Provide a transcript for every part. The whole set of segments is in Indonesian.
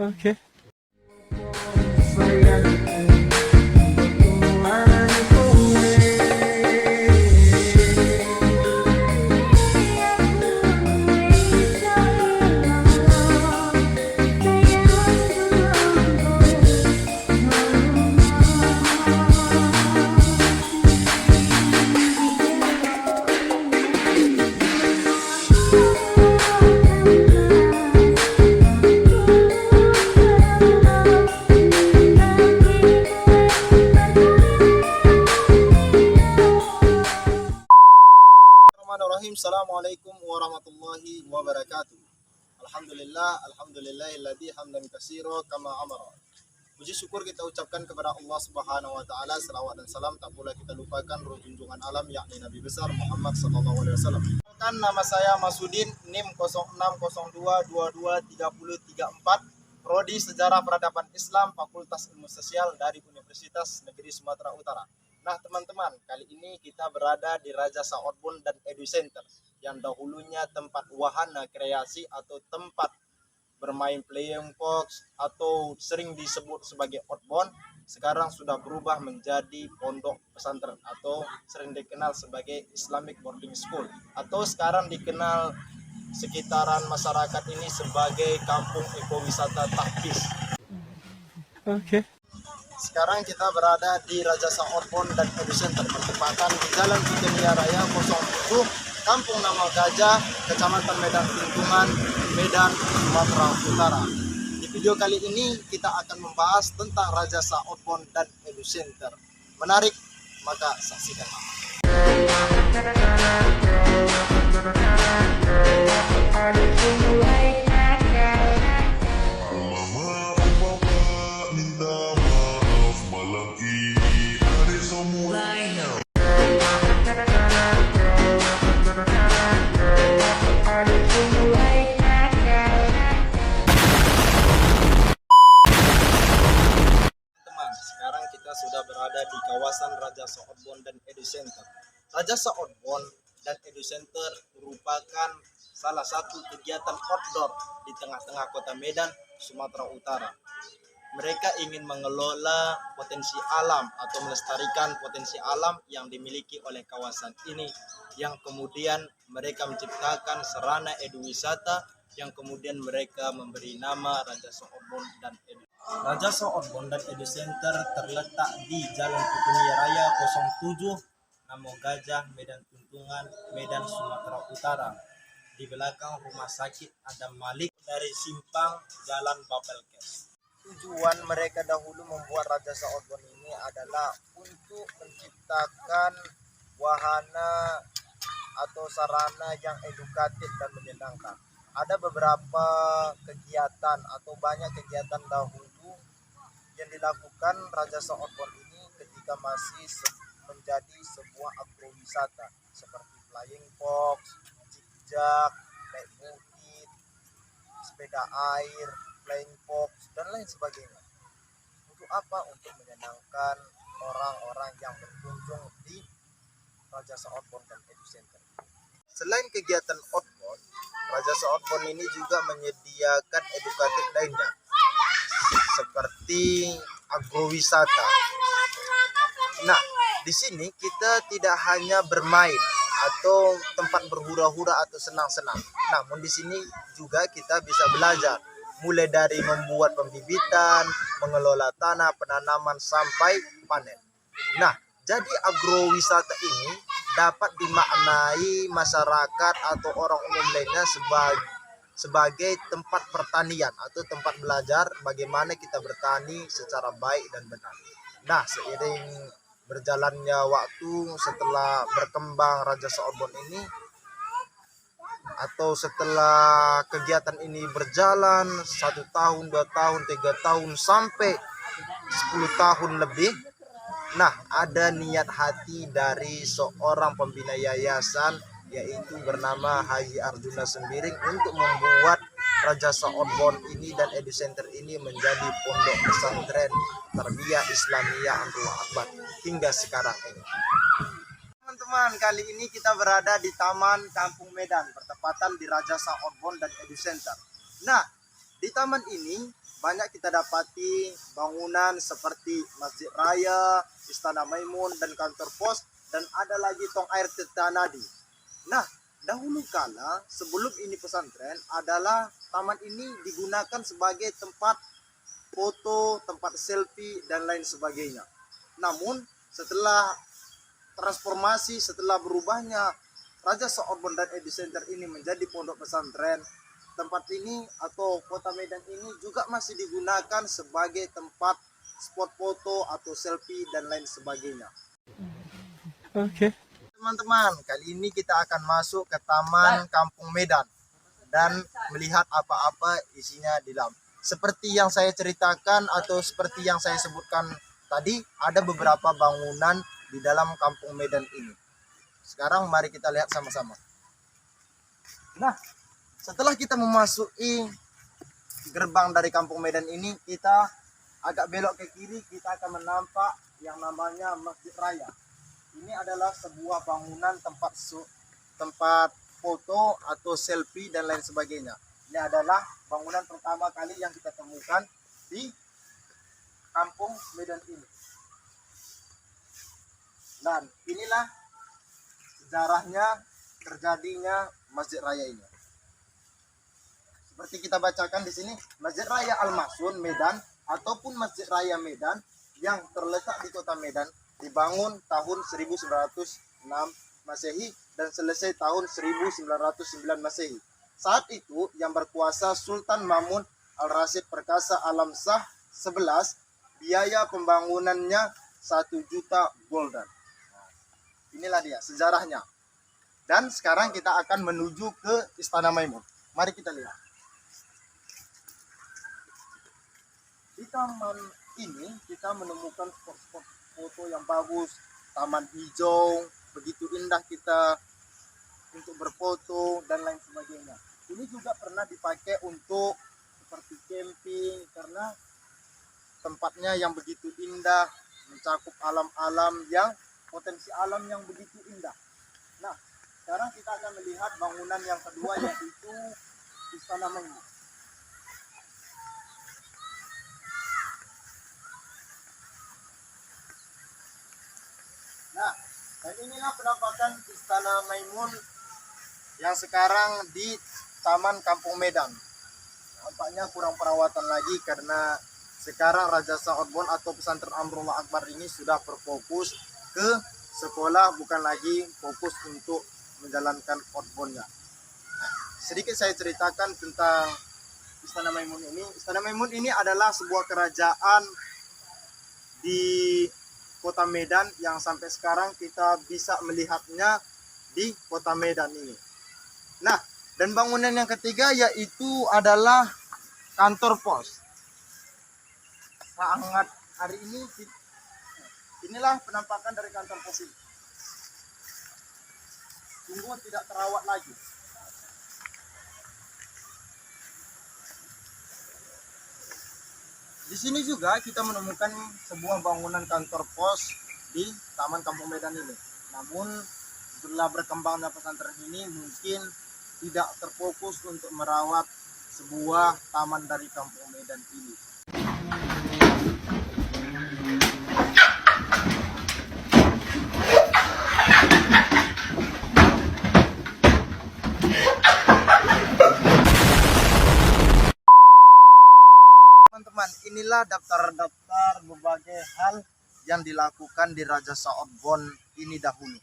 Okay. Bismillahirrahmanirrahim. Assalamualaikum warahmatullahi wabarakatuh. Alhamdulillahilladzi hamdan katsira kama amara. Puji syukur kita ucapkan kepada Allah Subhanahu wa taala, selawat dan salam tak pula kita lupakan roh junjungan alam yakni Nabi besar Muhammad sallallahu alaihi wasallam. Nama saya Masudin, NIM 0602223034, Prodi Sejarah Peradaban Islam, Fakultas Ilmu Sosial dari Universitas Negeri Sumatera Utara. Nah teman-teman, kali ini kita berada di Raja Said Bon dan Edu Center yang dahulunya tempat wahana kreasi atau tempat bermain playing box atau sering disebut sebagai outbound, sekarang sudah berubah menjadi pondok pesantren atau sering dikenal sebagai Islamic Boarding School, atau sekarang dikenal sekitaran masyarakat ini sebagai kampung ekowisata Tahfiz. Okay. Sekarang kita berada di Raja Said Bon dan Edu Center, bertepatan di Jalan Kutemia Raya 07, Kampung Nama Gajah, Kecamatan Medan Tuntungan, Medan, Sumatera Utara. Di video kali ini kita akan membahas tentang Raja Said Bon dan Edu Center. Menarik? Maka saksikan. Sekarang kita sudah berada di kawasan Raja Said Bon dan Edu Center. Raja Said Bon dan Edu Center merupakan salah satu kegiatan outdoor di tengah-tengah kota Medan, Sumatera Utara. Mereka ingin mengelola potensi alam atau melestarikan potensi alam yang dimiliki oleh kawasan ini, yang kemudian mereka menciptakan sarana eduwisata yang kemudian mereka memberi nama Raja Said Bon dan Edu. Raja Said Bon dan Edu Center terletak di Jalan Kutemia Raya 07, Namo Gajah, Medan Tuntungan, Medan, Sumatera Utara. Di belakang Rumah Sakit Adam Malik dari simpang Jalan Bapelkes. Tujuan mereka dahulu membuat Raja Said Bon ini adalah untuk menciptakan wahana atau sarana yang edukatif dan menyenangkan. Ada beberapa kegiatan atau banyak kegiatan dahulu yang dilakukan Raja Said Bon ini ketika masih menjadi sebuah agrowisata, seperti flying fox, jejak, naik bukit, sepeda air, flying fox, dan lain sebagainya. Untuk apa? Untuk menyenangkan orang-orang yang berkunjung di Raja Said Bon dan Edu Center. Selain kegiatan outbound, Raja Said Bon ini juga menyediakan edukatif lainnya, seperti agrowisata. Nah, di sini kita tidak hanya bermain atau tempat berhura-hura atau senang-senang. Namun di sini juga kita bisa belajar, mulai dari membuat pembibitan, mengelola tanah, penanaman sampai panen. Nah, jadi agrowisata ini dapat dimaknai masyarakat atau orang umum lainnya sebagai tempat pertanian atau tempat belajar bagaimana kita bertani secara baik dan benar. Nah, seiring berjalannya waktu, setelah berkembang Raja Said Bon ini, atau setelah kegiatan ini berjalan 1 tahun, 2 tahun, 3 tahun, sampai 10 tahun lebih, nah ada niat hati dari seorang pembina yayasan, yaitu bernama Haji Arjuna Sembiring, untuk membuat Raja Said Bon ini dan Edu Center ini menjadi pondok pesantren Tarbiyah Islamiyah Allahu Akbar hingga sekarang ini. Teman-teman, kali ini kita berada di Taman Kampung Medan, bertepatan di Raja Said Bon dan Edu Center. Nah, di taman ini banyak kita dapati bangunan seperti Masjid Raya, Istana Maimun, dan kantor pos, dan ada lagi tong air Tirta Nadi. Nah, dahulu kala sebelum ini pesantren adalah taman ini digunakan sebagai tempat foto, tempat selfie, dan lain sebagainya. Namun setelah transformasi, setelah berubahnya Raja Saorbon dan Epicenter ini menjadi pondok pesantren, tempat ini atau kota Medan ini juga masih digunakan sebagai tempat spot foto atau selfie dan lain sebagainya. Okay. Teman-teman, kali ini kita akan masuk ke Taman Kampung Medan dan melihat apa-apa isinya di dalam. Seperti yang saya ceritakan atau seperti yang saya sebutkan tadi, ada beberapa bangunan di dalam Kampung Medan ini. Sekarang mari kita lihat sama-sama. Nah, setelah kita memasuki gerbang dari Kampung Medan ini, kita agak belok ke kiri, kita akan menampak yang namanya Masjid Raya. Ini adalah sebuah bangunan tempat foto atau selfie dan lain sebagainya. Ini adalah bangunan pertama kali yang kita temukan di Kampung Medan ini. Dan inilah sejarahnya terjadinya Masjid Raya ini. Seperti kita bacakan di sini, Masjid Raya Al-Masun Medan ataupun Masjid Raya Medan yang terletak di kota Medan dibangun tahun 1906 Masehi dan selesai tahun 1909 Masehi. Saat itu yang berkuasa Sultan Mamun Al-Rasyid Perkasa Alam Shah 11, biaya pembangunannya 1 juta gulden. Inilah dia sejarahnya. Dan sekarang kita akan menuju ke Istana Maimun. Mari kita lihat. Di taman ini kita menemukan spot-spot foto yang bagus, taman hijau, begitu indah kita untuk berfoto dan lain sebagainya. Ini juga pernah dipakai untuk seperti camping karena tempatnya yang begitu indah, mencakup alam-alam yang potensi alam yang begitu indah. Nah, sekarang kita akan melihat bangunan yang kedua yaitu Istana Maimun. Nah, dan inilah penampakan Istana Maimun yang sekarang di Taman Kampung Medan. Nampaknya kurang perawatan lagi karena sekarang Raja Saorbon atau pesantren Amrullah Akbar ini sudah berfokus ke sekolah, bukan lagi fokus untuk menjalankan outboundnya. Sedikit saya ceritakan tentang Istana Maimun ini. Istana Maimun ini adalah sebuah kerajaan di kota Medan yang sampai sekarang kita bisa melihatnya di kota Medan ini. Nah, dan bangunan yang ketiga yaitu adalah kantor pos. Sangat hari ini inilah penampakan dari kantor pos ini. Sungguh tidak terawat lagi. Di sini juga kita menemukan sebuah bangunan kantor pos di Taman Kampung Medan ini. Namun setelah berkembangnya pesantren ini mungkin tidak terfokus untuk merawat sebuah taman dari Kampung Medan ini. Teman-teman, inilah daftar-daftar berbagai hal yang dilakukan di Raja Saorbon ini dahulu.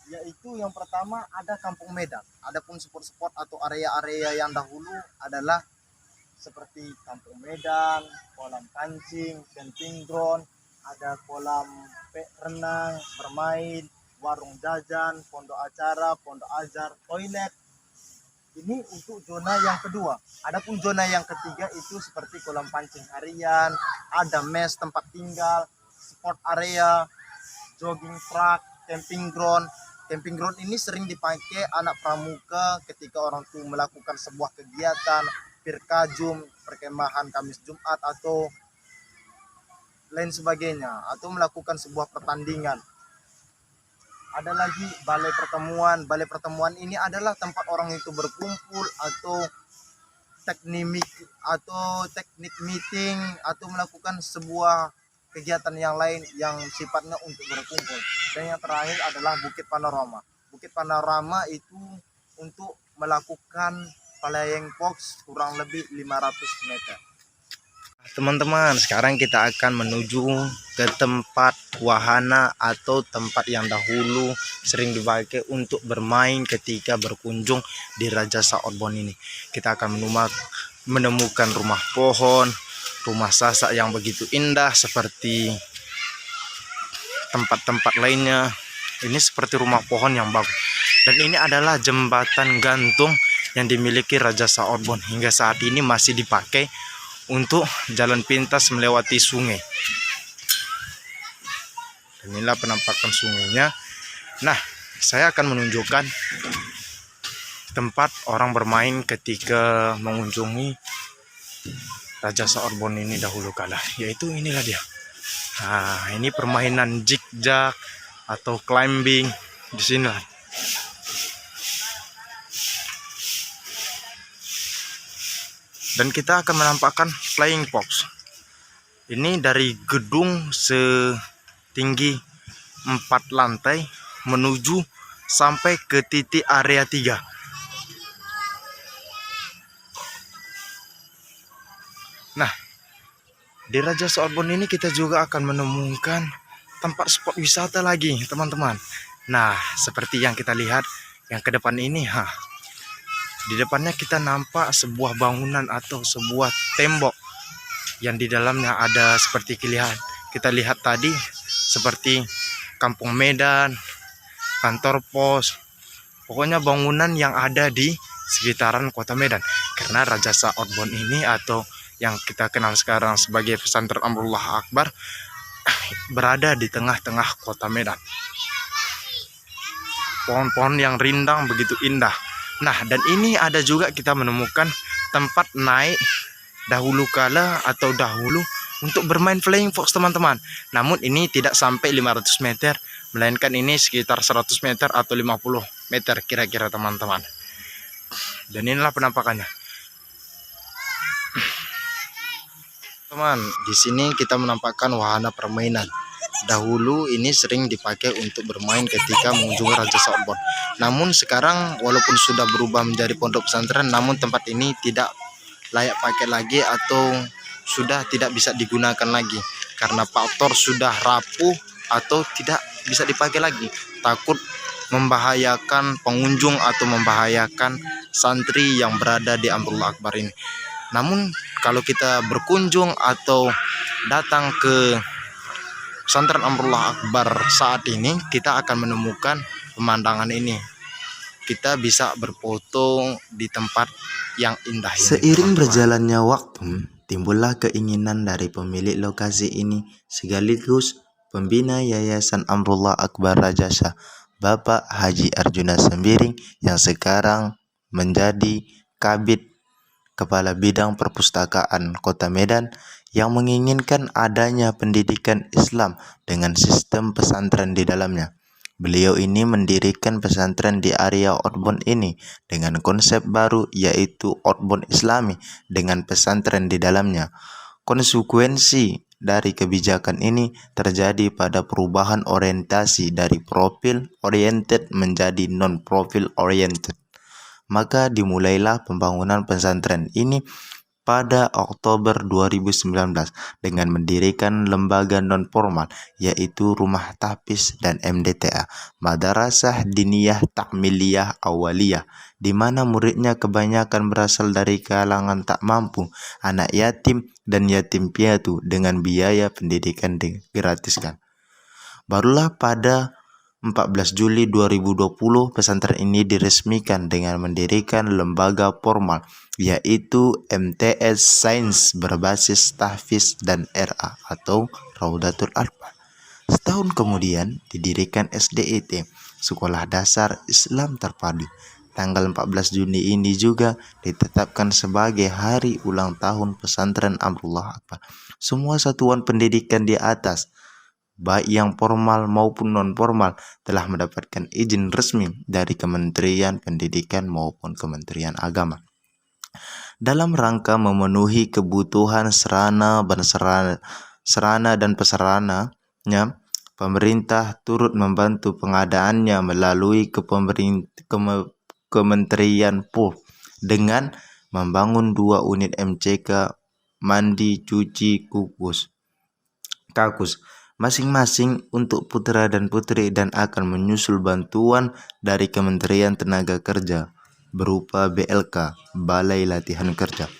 Yaitu yang pertama ada Kampung Medan. Adapun spot-spot atau area-area yang dahulu adalah seperti Kampung Medan, kolam kancing, camping ground, ada kolam renang, bermain, warung jajan, pondok acara, pondok ajar, toilet. Ini untuk zona yang kedua. Adapun zona yang ketiga itu seperti kolam pancing harian, ada mes tempat tinggal, sport area, jogging track, camping ground. Camping ground ini sering dipakai anak pramuka ketika orang tua melakukan sebuah kegiatan, pirkajum, perkemahan Kamis Jumat atau lain sebagainya, atau melakukan sebuah pertandingan. Ada lagi balai pertemuan. Balai pertemuan ini adalah tempat orang itu berkumpul atau teknik meeting atau melakukan sebuah kegiatan yang lain yang sifatnya untuk berkumpul. Dan yang terakhir adalah Bukit Panorama. Bukit Panorama itu untuk melakukan flying fox kurang lebih 500 meter. Teman-teman, sekarang kita akan menuju ke tempat wahana atau tempat yang dahulu sering dipakai untuk bermain ketika berkunjung di Raja Saotbon ini. Kita akan menemukan rumah pohon, rumah sasak yang begitu indah seperti tempat-tempat lainnya. Ini seperti rumah pohon yang bagus. Dan ini adalah jembatan gantung yang dimiliki Raja Saotbon. Hingga saat ini masih dipakai untuk jalan pintas melewati sungai. Dan inilah penampakan sungainya. Nah, saya akan menunjukkan tempat orang bermain ketika mengunjungi Raja Saotbon ini dahulu kala, yaitu inilah dia. Nah, ini permainan zigzag atau climbing di sini lah. Dan kita akan menampakkan flying fox. Ini dari gedung setinggi 4 lantai menuju sampai ke titik area 3. Nah, di Raja Saotbon ini kita juga akan menemukan tempat spot wisata lagi, teman-teman. Nah, seperti yang kita lihat yang ke depan ini, di depannya kita nampak sebuah bangunan atau sebuah tembok yang di dalamnya ada seperti kita lihat tadi seperti Kampung Medan, kantor pos, pokoknya bangunan yang ada di sekitaran kota Medan. Karena Raja Saotbon ini atau yang kita kenal sekarang sebagai pesantren Amrullah Akbar berada di tengah-tengah kota Medan. Pohon-pohon yang rindang begitu indah. Nah, dan ini ada juga kita menemukan tempat naik dahulu untuk bermain flying fox, teman-teman. Namun ini tidak sampai 500 meter, melainkan ini sekitar 100 meter atau 50 meter kira-kira, teman-teman. Dan inilah penampakannya. Teman, di sini kita menampakkan wahana permainan. Dahulu ini sering dipakai untuk bermain ketika mengunjungi Raja Saotbon. Namun sekarang walaupun sudah berubah menjadi pondok pesantren, namun tempat ini tidak layak pakai lagi atau sudah tidak bisa digunakan lagi karena faktor sudah rapuh atau tidak bisa dipakai lagi. Takut membahayakan pengunjung atau membahayakan santri yang berada di Amrullah Akbar ini. Namun kalau kita berkunjung atau datang ke pesantren Amrullah Akbar saat ini, kita akan menemukan pemandangan ini. Kita bisa berfoto di tempat yang indah ini. Seiring berjalannya waktu, timbullah keinginan dari pemilik lokasi ini sekaligus pembina Yayasan Amrullah Akbar Rajasa, Bapak Haji Arjuna Sembiring, yang sekarang menjadi Kabid Kepala Bidang Perpustakaan Kota Medan, yang menginginkan adanya pendidikan Islam dengan sistem pesantren di dalamnya. Beliau ini mendirikan pesantren di area Outbound ini dengan konsep baru, yaitu Outbound Islami dengan pesantren di dalamnya. Konsekuensi dari kebijakan ini terjadi pada perubahan orientasi dari profil oriented menjadi non-profil oriented. Maka dimulailah pembangunan pesantren ini pada Oktober 2019 dengan mendirikan lembaga non-formal, yaitu Rumah Tahfiz dan MDTA, Madrasah Diniyah Ta'miliyah Awaliyah, di mana muridnya kebanyakan berasal dari kalangan tak mampu, anak yatim dan yatim piatu, dengan biaya pendidikan digratiskan. Barulah pada 14 Juli 2020 pesantren ini diresmikan dengan mendirikan lembaga formal, yaitu MTS Sains berbasis tahfiz dan RA atau Raudatul Alfa. Setahun kemudian didirikan SDIT, Sekolah Dasar Islam Terpadu. Tanggal 14 Juni ini juga ditetapkan sebagai hari ulang tahun pesantren Amrullah Akbar. Semua satuan pendidikan di atas, baik yang formal maupun non-formal, telah mendapatkan izin resmi dari Kementerian Pendidikan maupun Kementerian Agama. dalam rangka memenuhi kebutuhan sarana dan prasarananya. Pemerintah turut membantu pengadaannya melalui Kementerian PUF dengan membangun 2 unit MCK mandi cuci kakus masing-masing untuk putra dan putri, dan akan menyusul bantuan dari Kementerian Tenaga Kerja berupa BLK, Balai Latihan Kerja.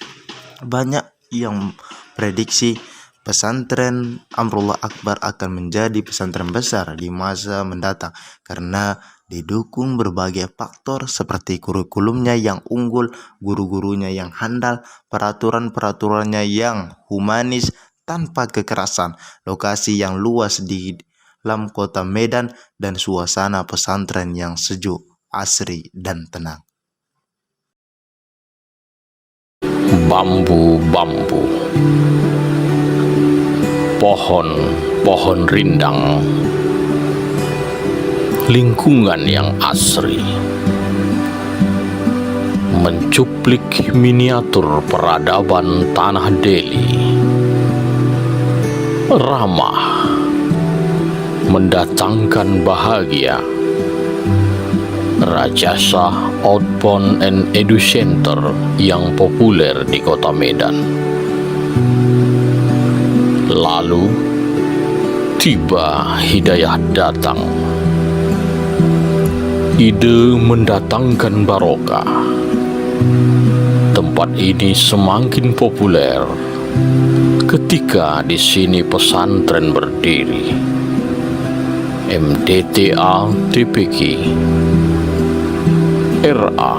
Banyak yang prediksi pesantren Amrullah Akbar akan menjadi pesantren besar di masa mendatang karena didukung berbagai faktor seperti kurikulumnya yang unggul, guru-gurunya yang handal, peraturan-peraturannya yang humanis tanpa kekerasan, lokasi yang luas di dalam kota Medan, dan suasana pesantren yang sejuk, asri, dan tenang. Bambu-bambu, pohon-pohon rindang, lingkungan yang asri, mencuplik miniatur peradaban tanah Delhi, ramah, mendatangkan bahagia. Rajasa Outbound and Edu Center yang populer di kota Medan. Lalu tiba hidayah datang. Ide mendatangkan barokah. Tempat ini semakin populer ketika di sini pesantren berdiri. MDTA TPQ, RA,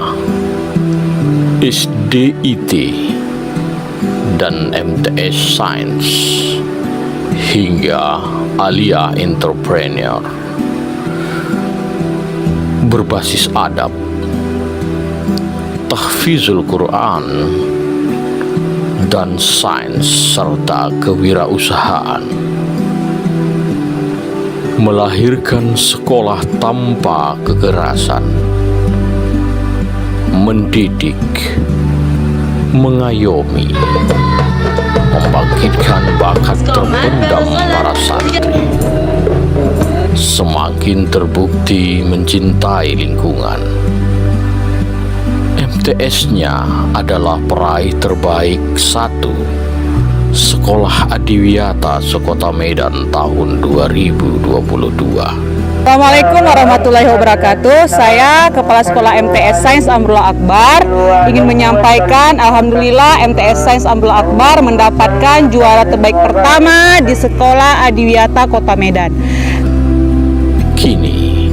SDIT, dan MTS Sains, hingga Alia Entrepreneur. Berbasis adab, tahfizul Quran, dan sains serta kewirausahaan. Melahirkan sekolah tanpa kekerasan, mendidik, mengayomi, membangkitkan bakat terpendam para santri, semakin terbukti mencintai lingkungan. MTS-nya adalah peraih terbaik 1 Sekolah Adiwiyata Sekota Medan tahun 2022. Assalamualaikum warahmatullahi wabarakatuh. Saya Kepala Sekolah MTS Sains Amrullah Akbar ingin menyampaikan alhamdulillah MTS Sains Amrullah Akbar mendapatkan juara terbaik pertama di Sekolah Adiwiyata Kota Medan. Kini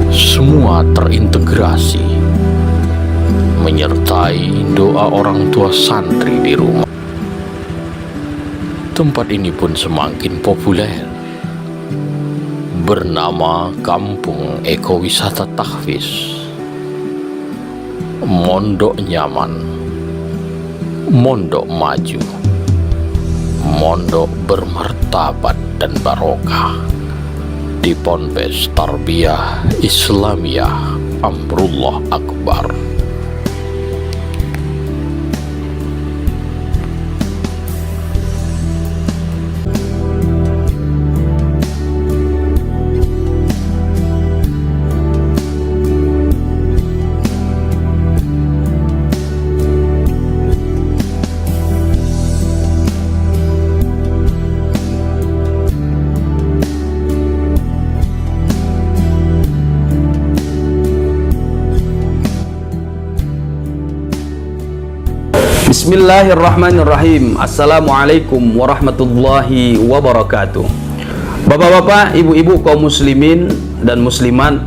semua terintegrasi, menyertai doa orang tua santri di rumah. Tempat ini pun semakin populer, bernama Kampung Ekowisata Tahfiz. Mondok nyaman, mondok maju, mondok bermartabat dan barokah di Ponpes Tarbiyah Islamiyah Amrullah Akbar. Bismillahirrahmanirrahim. Assalamualaikum warahmatullahi wabarakatuh. Bapak-bapak, ibu-ibu kaum muslimin dan muslimat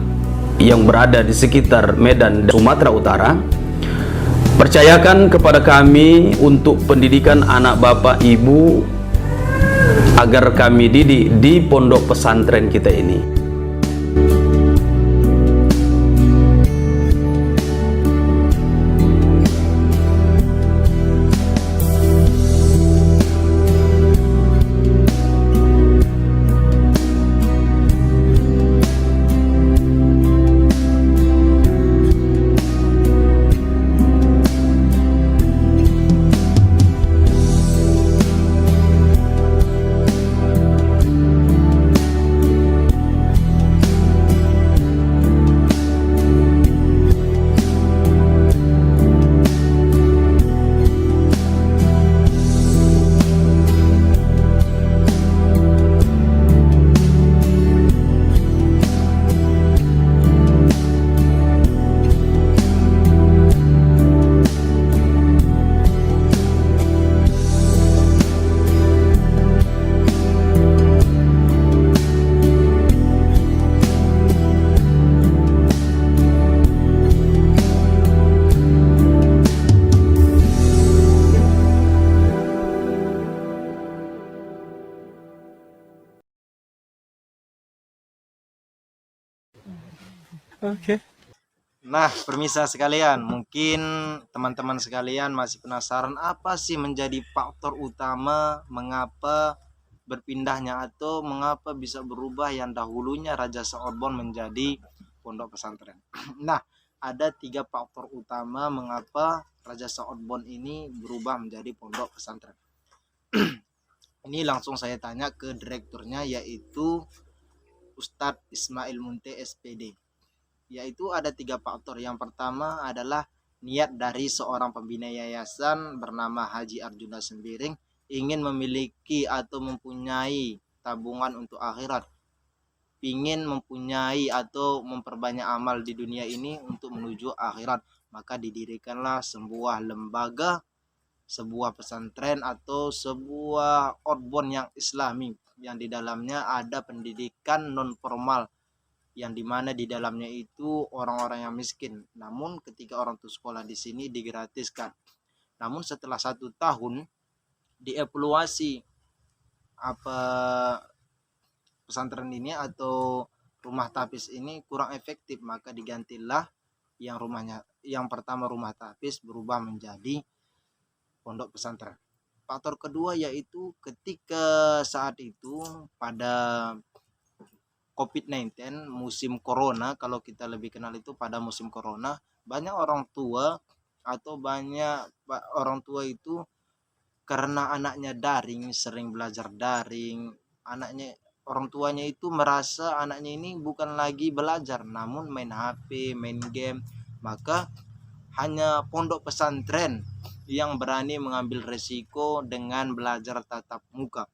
yang berada di sekitar Medan dan Sumatera Utara, percayakan kepada kami untuk pendidikan anak bapak ibu agar kami didik di pondok pesantren kita ini. Okay. Nah, permisa sekalian, mungkin teman-teman sekalian masih penasaran apa sih menjadi faktor utama mengapa berpindahnya atau mengapa bisa berubah yang dahulunya Raja Saorbon menjadi pondok pesantren. Nah, ada 3 faktor utama mengapa Raja Saorbon ini berubah menjadi pondok pesantren. Ini langsung saya tanya ke direkturnya, yaitu Ustadz Ismail Munte SPD. Yaitu ada 3 faktor. Yang pertama adalah niat dari seorang pembina yayasan bernama Haji Arjuna Sembiring ingin memiliki atau mempunyai tabungan untuk akhirat, ingin mempunyai atau memperbanyak amal di dunia ini untuk menuju akhirat, maka didirikanlah sebuah lembaga, sebuah pesantren atau sebuah outbound yang islami, yang di dalamnya ada pendidikan non formal, yang dimana di dalamnya itu orang-orang yang miskin. Namun ketika orang tua sekolah di sini digratiskan. Namun setelah 1 tahun dievaluasi apa pesantren ini atau rumah tapis ini kurang efektif, maka digantilah yang pertama rumah tapis berubah menjadi pondok pesantren. Faktor kedua yaitu ketika saat itu pada COVID-19, musim corona, kalau kita lebih kenal itu pada musim corona, banyak orang tua itu karena anaknya daring, sering belajar daring, orang tuanya itu merasa anaknya ini bukan lagi belajar namun main HP, main game, maka hanya pondok pesantren yang berani mengambil resiko dengan belajar tatap muka.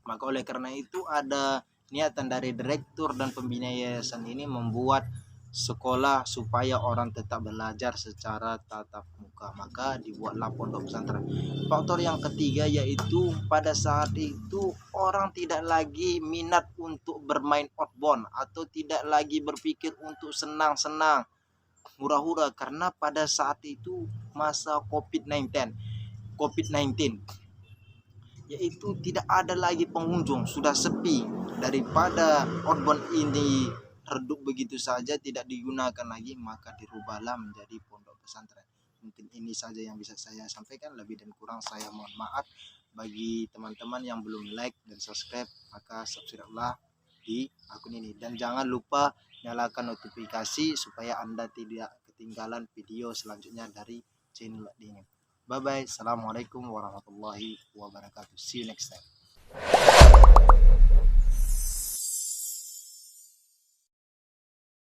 Maka oleh karena itu ada niatan dari direktur dan pembina yayasan ini membuat sekolah supaya orang tetap belajar secara tatap muka, maka dibuatlah pondok pesantren. Faktor yang ketiga yaitu pada saat itu orang tidak lagi minat untuk bermain outbound atau tidak lagi berpikir untuk senang-senang, hura-hura, karena pada saat itu masa COVID-19 yaitu tidak ada lagi pengunjung, sudah sepi. Daripada outbound ini redup begitu saja tidak digunakan lagi, maka dirubahlah menjadi pondok pesantren. Mungkin ini saja yang bisa saya sampaikan, lebih dan kurang saya mohon maaf. Bagi teman-teman yang belum like dan subscribe, maka subscribe-lah di akun ini, dan jangan lupa nyalakan notifikasi supaya Anda tidak ketinggalan video selanjutnya dari channel ini. Bye bye. Assalamualaikum warahmatullahi wabarakatuh. See you next time.